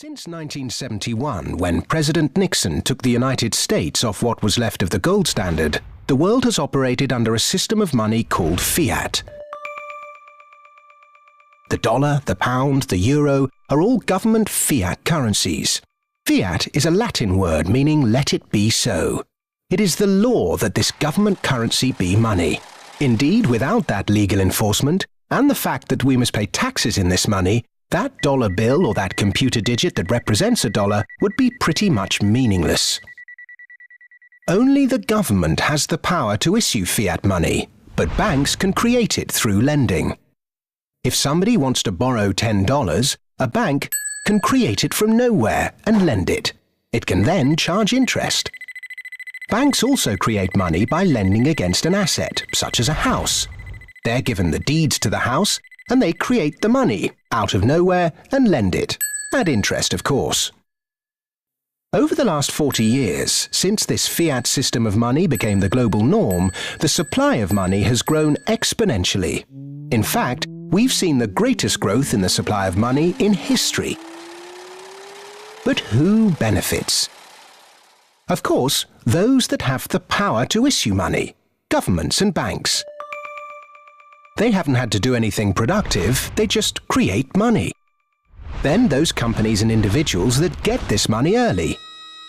Since 1971, when President Nixon took the United States off what was left of the gold standard, the world has operated under a system of money called Fiat. The dollar, the pound, the euro are all government fiat currencies. Fiat is a Latin word meaning let it be so. It is the law that this government currency be money. Indeed, without that legal enforcement, and the fact that we must pay taxes in this money, that dollar bill or that computer digit that represents a dollar would be pretty much meaningless. Only the government has the power to issue fiat money, but banks can create it through lending. If somebody wants to borrow $10, a bank can create it from nowhere and lend it. It can then charge interest. Banks also create money by lending against an asset, such as a house. They're given the deeds to the house, and they create the money out of nowhere and lend it, at interest of course. Over the last 40 years, since this fiat system of money became the global norm, the supply of money has grown exponentially. In fact, we've seen the greatest growth in the supply of money in history. But who benefits? Of course, those that have the power to issue money, governments and banks. They haven't had to do anything productive, they just create money. Then those companies and individuals that get this money early.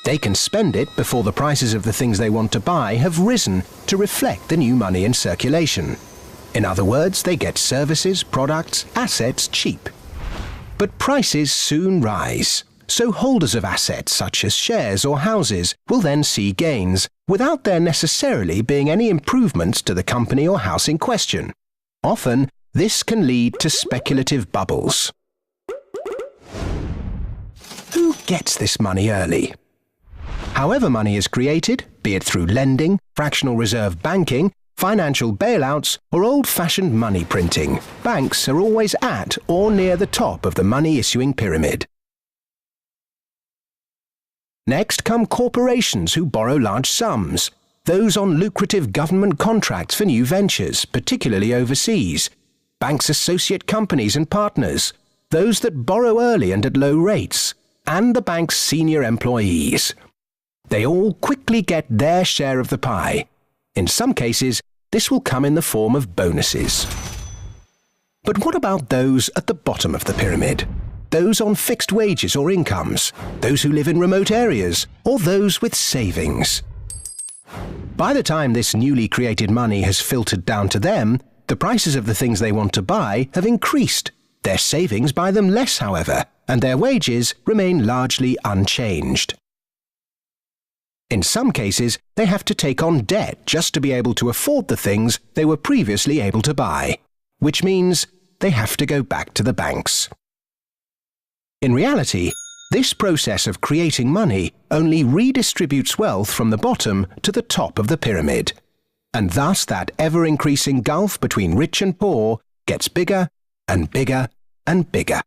They can spend it before the prices of the things they want to buy have risen to reflect the new money in circulation. In other words, they get services, products, assets cheap. But prices soon rise, so holders of assets such as shares or houses will then see gains without there necessarily being any improvements to the company or house in question. Often, this can lead to speculative bubbles. Who gets this money early? However money is created, be it through lending, fractional reserve banking, financial bailouts, or old-fashioned money printing, banks are always at or near the top of the money-issuing pyramid. Next come corporations who borrow large sums. Those on lucrative government contracts for new ventures, particularly overseas. Banks' associate companies and partners. Those that borrow early and at low rates. And the bank's senior employees. They all quickly get their share of the pie. In some cases, this will come in the form of bonuses. But what about those at the bottom of the pyramid? Those on fixed wages or incomes? Those who live in remote areas? Or those with savings? By the time this newly created money has filtered down to them, the prices of the things they want to buy have increased. Their savings buy them less, however, and their wages remain largely unchanged. In some cases, they have to take on debt just to be able to afford the things they were previously able to buy, which means they have to go back to the banks. In reality, this process of creating money only redistributes wealth from the bottom to the top of the pyramid, and thus that ever-increasing gulf between rich and poor gets bigger and bigger and bigger.